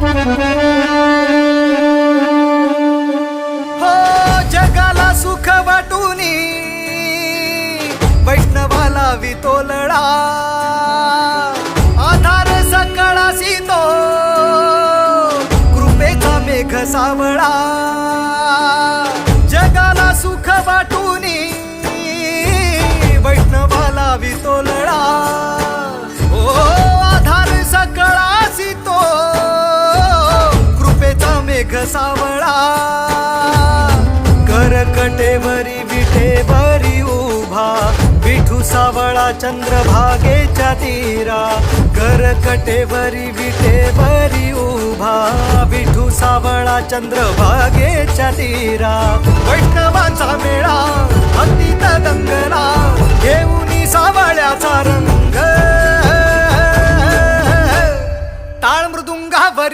हो जगाला सुख वाटूनी वैष्णवाला वितोलळा आधार सकळासी तो कृपेचा मेघ सावळा जगाला सुख वाटूनी वैष्णवाला वितोलळा ओ आधार सकळासी तो कृपेचा मेघ सावळा करकटेवरी विटेवरी उभा विठू सावळा चंद्रभागेच्या तीरा करकटेवरी विटेवरी उभा विठू सावळा चंद्रभागेच्या तीरा वैष्णवांचा मेळा भक्तीत दंगला घेऊनी सावळ्याचा रंग टाळ मृदुंगावरी